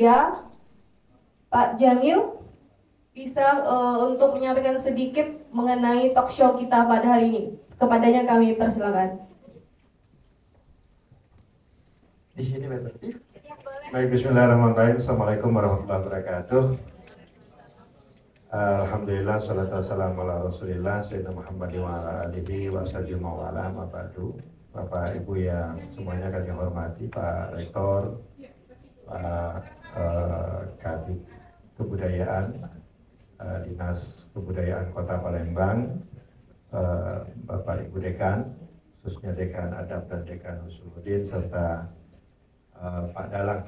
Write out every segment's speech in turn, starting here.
saya, Pak Jamil, bisa untuk menyampaikan sedikit mengenai talk show kita pada hari ini. Kepadanya kami persilakan. Di sini berarti. Baik, bismillahirrahmanirrahim. Assalamualaikum warahmatullahi wabarakatuh. Alhamdulillah, salatu wassalamu ala rasulillah Sayyidina Muhammad wa ala alihi wa sahbihi wa ala mabadu. Bapak Ibu yang semuanya kami hormati, Pak Rektor, Pak Kabid Kebudayaan, Dinas Kebudayaan Kota Palembang, Bapak Ibu Dekan, khususnya Dekan Adab dan Dekan Usuluddin, serta Pak Dalang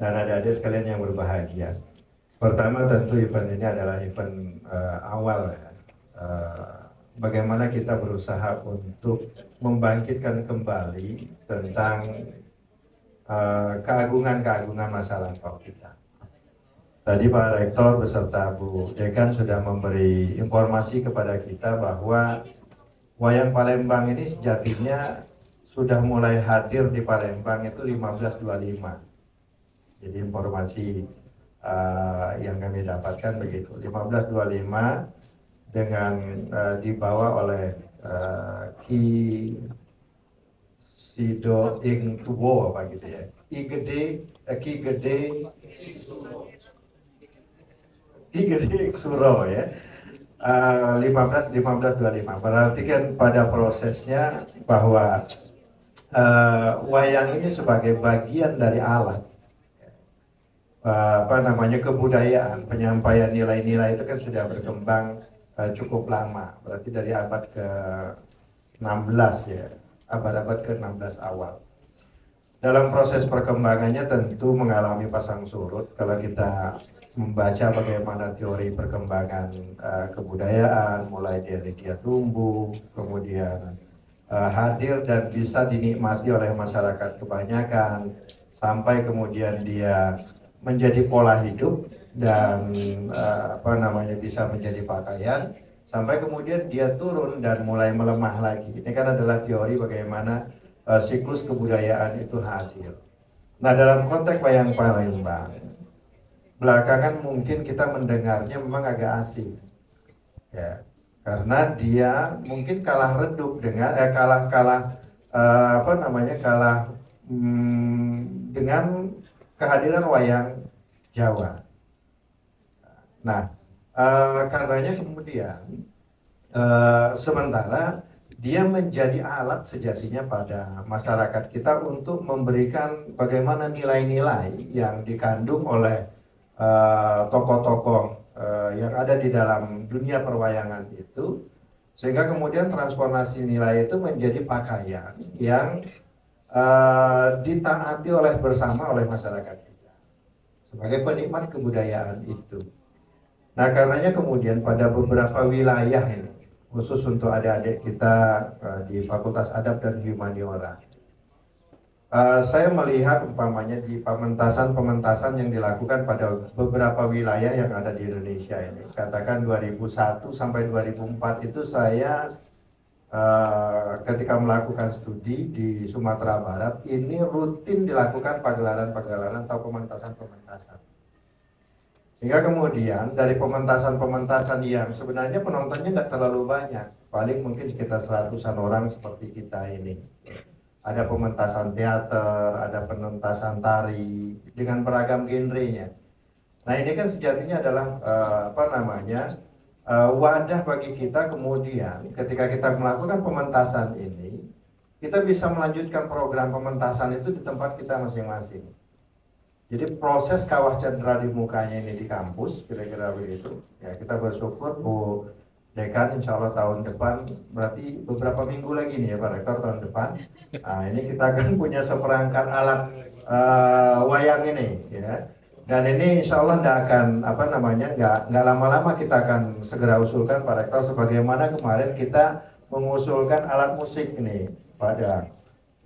dan adik-adik sekalian yang berbahagia. Pertama tentu event ini adalah event awal ya. Bagaimana kita berusaha untuk membangkitkan kembali tentang keagungan-keagungan masa lampau kita. Tadi Pak Rektor beserta Bu Dekan sudah memberi informasi kepada kita bahwa wayang Palembang ini sejatinya sudah mulai hadir di Palembang itu 1525. Jadi informasi yang kami dapatkan begitu, 1525 dengan dibawa oleh Ki Sido Ing Tuwo apa gitu ya, Ki Gede Suro ya, 1525. Berarti kan pada prosesnya bahwa wayang ini sebagai bagian dari alat kebudayaan, penyampaian nilai-nilai itu kan sudah berkembang cukup lama, berarti dari abad ke-16 ya, abad-abad ke-16 awal. Dalam proses perkembangannya tentu mengalami pasang surut. Kalau kita membaca bagaimana teori perkembangan kebudayaan, mulai dari dia tumbuh, kemudian hadir dan bisa dinikmati oleh masyarakat kebanyakan, sampai kemudian dia menjadi pola hidup dan bisa menjadi pakaian, sampai kemudian dia turun dan mulai melemah lagi. Ini kan adalah teori bagaimana siklus kebudayaan itu hadir. Nah, dalam konteks wayang Palembang, belakangan mungkin kita mendengarnya memang agak asing, ya, karena dia mungkin kalah redup dengan dengan kehadiran wayang Jawa. Nah, karenanya kemudian sementara dia menjadi alat sejatinya pada masyarakat kita untuk memberikan bagaimana nilai-nilai yang dikandung oleh tokoh-tokoh yang ada di dalam dunia perwayangan itu, sehingga kemudian transformasi nilai itu menjadi pakaian yang ditaati bersama oleh masyarakat kita sebagai penikmat kebudayaan itu. Nah, karenanya kemudian pada beberapa wilayah ini, khusus untuk adik-adik kita di Fakultas Adab dan Humaniora, saya melihat umpamanya di pementasan yang dilakukan pada beberapa wilayah yang ada di Indonesia ini, katakan 2001 sampai 2004 itu saya ketika melakukan studi di Sumatera Barat, ini rutin dilakukan pagelaran-pagelaran atau pementasan-pementasan. Sehingga kemudian dari pementasan-pementasan yang sebenarnya penontonnya nggak terlalu banyak, paling mungkin sekitar 100-an orang seperti kita ini. Ada pementasan teater, ada pementasan tari dengan beragam genrenya. Nah, ini kan sejatinya adalah wadah bagi kita kemudian ketika kita melakukan pementasan ini, kita bisa melanjutkan program pementasan itu di tempat kita masing-masing. Jadi proses kawah cendera di mukanya ini di kampus, kira-kira begitu. Ya, kita bersyukur Bu Dekan, insya Allah tahun depan, berarti beberapa minggu lagi nih ya Pak Rektor, tahun depan. Nah, ini kita akan punya seperangkat alat wayang ini, ya. Dan ini insya Allah nggak lama-lama kita akan segera usulkan Pak Rektor, sebagaimana kemarin kita mengusulkan alat musik ini pada.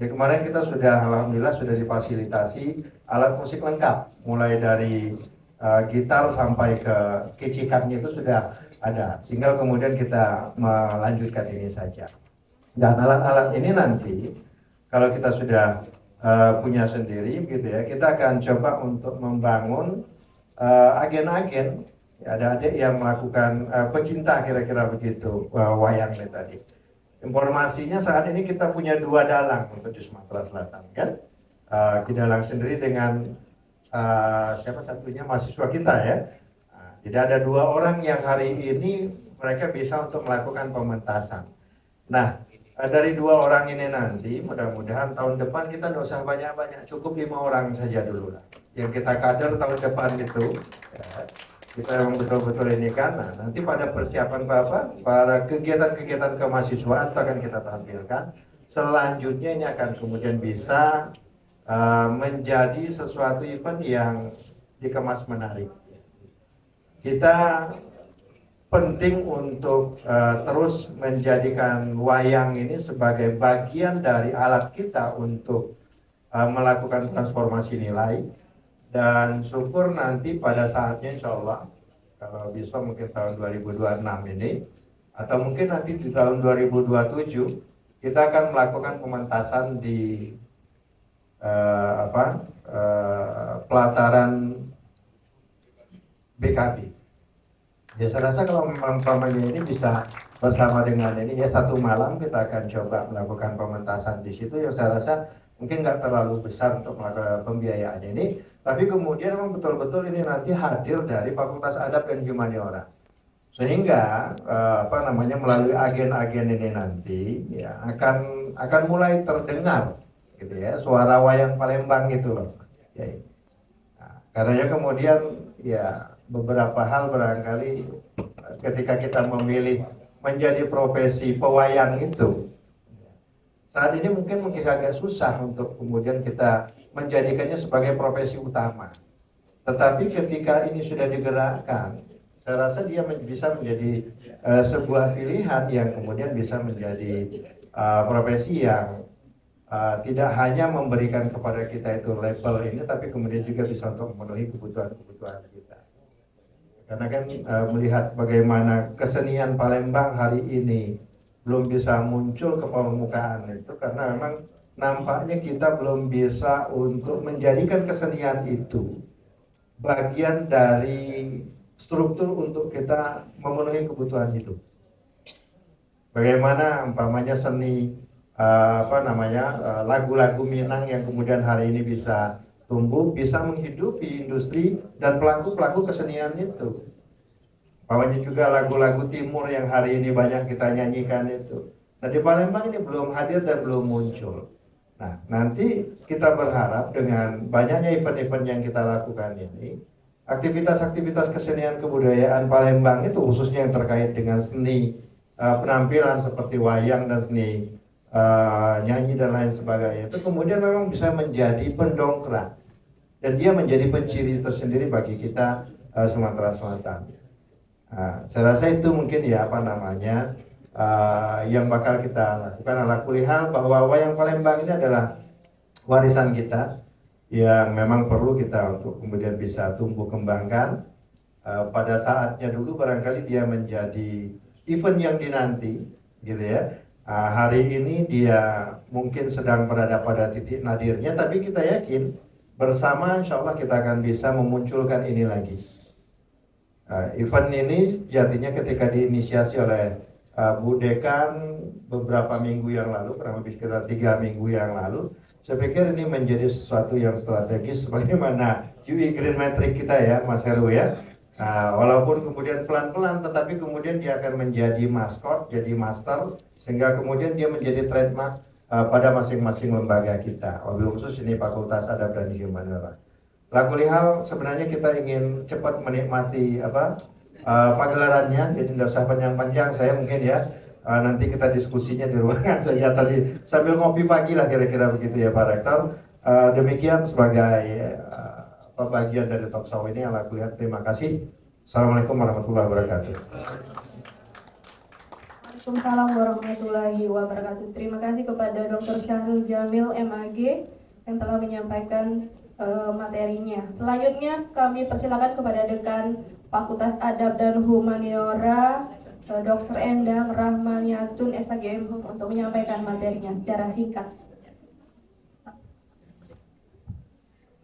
Ya, kemarin kita sudah alhamdulillah sudah difasilitasi alat musik lengkap, mulai dari gitar sampai ke kicikatnya itu sudah ada. Tinggal kemudian kita melanjutkan ini saja. Dan alat-alat ini nanti kalau kita sudah punya sendiri gitu ya. Kita akan coba untuk membangun agen-agen ada adik yang melakukan pecinta kira-kira begitu wayang ini tadi. Informasinya saat ini kita punya 2 dalang untuk di Sumatera Selatan kan. Ki Dalang sendiri dengan siapa satunya mahasiswa kita ya. Jadi ada 2 orang yang hari ini mereka bisa untuk melakukan pementasan. Nah, dari 2 orang ini nanti mudah-mudahan tahun depan kita nggak usah banyak-banyak, cukup 5 orang saja dulu lah. Yang kita kader tahun depan itu, ya, kita memang betul-betul ini kan. Nah, nanti pada persiapan para kegiatan-kegiatan kemahasiswaan itu akan kita tampilkan. Selanjutnya ini akan kemudian bisa menjadi sesuatu event yang dikemas menarik. Kita penting untuk terus menjadikan wayang ini sebagai bagian dari alat kita untuk melakukan transformasi nilai, dan syukur nanti pada saatnya insya Allah kalau bisa mungkin tahun 2026 ini atau mungkin nanti di tahun 2027 kita akan melakukan pementasan di pelataran BKB. Ya saya rasa kalau umpamanya ini bisa bersama dengan ini ya 1 malam kita akan coba melakukan pementasan di situ yang saya rasa mungkin nggak terlalu besar untuk melakukan pembiayaannya ini, tapi kemudian memang betul-betul ini nanti hadir dari Fakultas Adab dan Humaniora, sehingga melalui agen-agen ini nanti ya akan mulai terdengar gitu ya suara wayang Palembang itu loh ya. Nah, karena kemudian ya beberapa hal barangkali ketika kita memilih menjadi profesi pewayang itu saat ini mungkin agak susah untuk kemudian kita menjadikannya sebagai profesi utama. Tetapi ketika ini sudah digerakkan, saya rasa dia bisa menjadi sebuah pilihan yang kemudian bisa menjadi profesi yang tidak hanya memberikan kepada kita itu label ini, tapi kemudian juga bisa untuk memenuhi kebutuhan kita. Karena kan melihat bagaimana kesenian Palembang hari ini belum bisa muncul ke permukaan itu karena memang nampaknya kita belum bisa untuk menjadikan kesenian itu bagian dari struktur untuk kita memenuhi kebutuhan hidup. Bagaimana umpamanya seni lagu-lagu Minang yang kemudian hari ini bisa tumbuh, bisa menghidupi industri dan pelaku-pelaku kesenian itu. Bawahnya juga lagu-lagu timur yang hari ini banyak kita nyanyikan itu. Nah di Palembang ini belum hadir dan belum muncul. Nah nanti kita berharap dengan banyaknya event-event yang kita lakukan ini, aktivitas-aktivitas kesenian kebudayaan Palembang itu khususnya yang terkait dengan seni penampilan seperti wayang dan seni nyanyi dan lain sebagainya itu kemudian memang bisa menjadi pendongkrak dan dia menjadi penciri tersendiri bagi kita Sumatera Selatan. Nah, saya rasa itu mungkin ya yang bakal kita lakukan. Ala kulihal bahwa wayang Palembang ini adalah warisan kita yang memang perlu kita untuk kemudian bisa tumbuh kembangkan. Pada saatnya dulu barangkali dia menjadi event yang dinanti gitu ya. Hari ini dia mungkin sedang berada pada titik nadirnya, tapi kita yakin bersama insya Allah kita akan bisa memunculkan ini lagi. Event ini jadinya ketika diinisiasi oleh Bu Dekan beberapa minggu yang lalu, kurang lebih sekitar 3 minggu yang lalu, saya pikir ini menjadi sesuatu yang strategis sebagaimana UI Green Matrix kita ya Mas Heru ya. Walaupun kemudian pelan-pelan tetapi kemudian dia akan menjadi maskot, jadi master, sehingga kemudian dia menjadi trademark pada masing-masing lembaga kita, wabil khusus ini Fakultas Adab dan Humaniora. Lakulihal sebenarnya kita ingin cepat menikmati pagelarannya, jadi tidak usah panjang-panjang. Saya mungkin ya nanti kita diskusinya di ruangan saja tadi sambil ngopi pagi lah kira-kira begitu ya Pak Rektor. Demikian sebagai bagian dari talk show ini. Lakulihal terima kasih. Assalamualaikum warahmatullahi wabarakatuh. Waalaikumsalam warahmatullahi wabarakatuh. Terima kasih kepada Dr. Syahrul Jamil MAG yang telah menyampaikan materinya. Selanjutnya kami persilakan kepada Dekan Fakultas Adab dan Humaniora Dr. Endang Rahmaniatun SHGM untuk menyampaikan materinya secara singkat.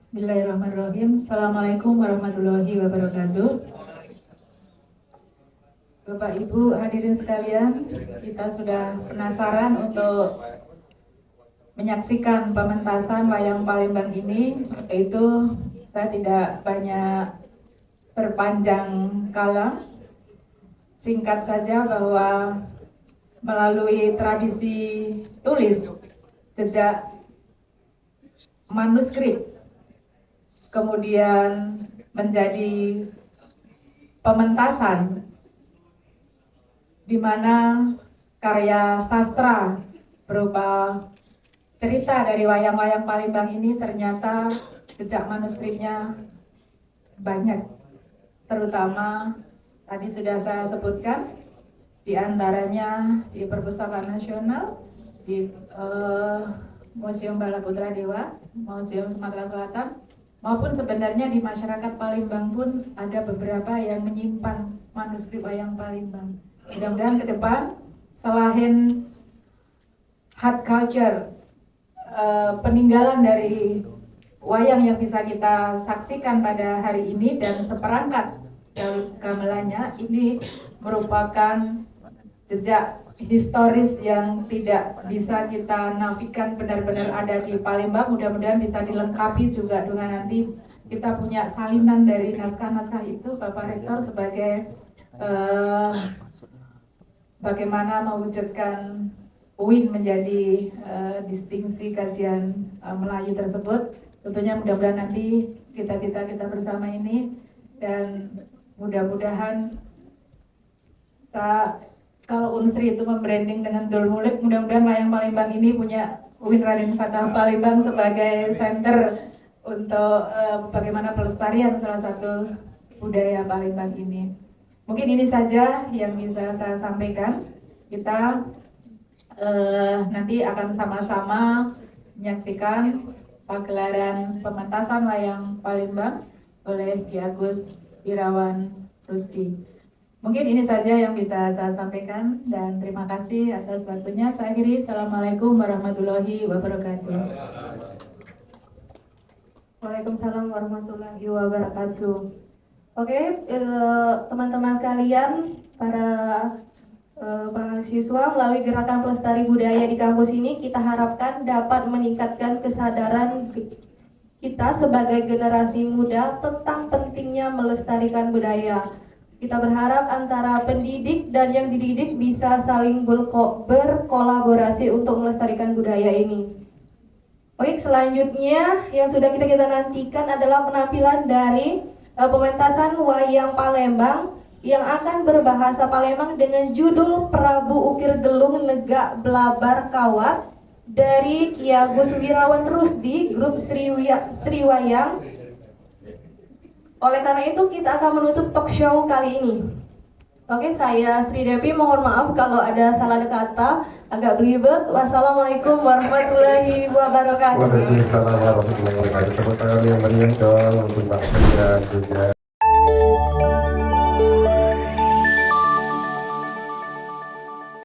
Bismillahirrahmanirrahim. Assalamualaikum warahmatullahi wabarakatuh. Bapak Ibu hadirin sekalian, kita sudah penasaran untuk menyaksikan pementasan wayang Palembang ini, yaitu saya tidak banyak berpanjang kala. Singkat saja bahwa melalui tradisi tulis sejak manuskrip, kemudian menjadi pementasan, di mana karya sastra berupa cerita dari wayang-wayang Palembang ini ternyata sejak manuskripnya banyak, terutama tadi sudah saya sebutkan, di antaranya di Perpustakaan Nasional, di Museum Balaputra Dewa, Museum Sumatera Selatan, maupun sebenarnya di masyarakat Palembang pun ada beberapa yang menyimpan manuskrip wayang Palembang. Mudah-mudahan ke depan selain hard culture, peninggalan dari wayang yang bisa kita saksikan pada hari ini dan seperangkat gamelannya, ini merupakan jejak historis yang tidak bisa kita nafikan benar-benar ada di Palembang. Mudah-mudahan bisa dilengkapi juga dengan nanti kita punya salinan dari naskah-naskah itu, Bapak Rektor, sebagai bagaimana mewujudkan UIN menjadi distingsi kajian Melayu tersebut. Tentunya mudah-mudahan nanti cita-cita kita bersama ini, dan mudah-mudahan kalau Unsri itu membranding dengan Dul Mulik, mudah-mudahan wayang Palembang ini punya UIN Raden Fatah Palembang sebagai center untuk bagaimana pelestarian salah satu budaya Palembang ini. Mungkin ini saja yang bisa saya sampaikan. Kita nanti akan sama-sama menyaksikan pagelaran pementasan wayang Palembang oleh Ki Agus Irawan Rusdi. Mungkin ini saja yang bisa saya sampaikan, dan terima kasih atas waktunya. Saya akhiri. Assalamualaikum warahmatullahi wabarakatuh. Waalaikumsalam warahmatullahi wabarakatuh. Oke, teman-teman sekalian, para mahasiswa, melalui gerakan pelestari budaya di kampus ini, kita harapkan dapat meningkatkan kesadaran kita sebagai generasi muda tentang pentingnya melestarikan budaya. Kita berharap antara pendidik dan yang dididik bisa saling berkolaborasi untuk melestarikan budaya ini. Baik, selanjutnya yang sudah kita nantikan adalah penampilan dari pementasan wayang Palembang yang akan berbahasa Palembang dengan judul Prabu Ukir Gelung Negak Blabar Kawat dari Ki Agus Wirawan Rusdi, grup Sriwayang. Oleh karena itu kita akan menutup talk show kali ini. Oke, saya Sri Devi, mohon maaf kalau ada salah kata, agak belibet. Wassalamualaikum warahmatullahi wabarakatuh. Waalaikumsalam warahmatullahi wabarakatuh. Tepuk tangan yang meriah dong untuk Mbak Fadila juga.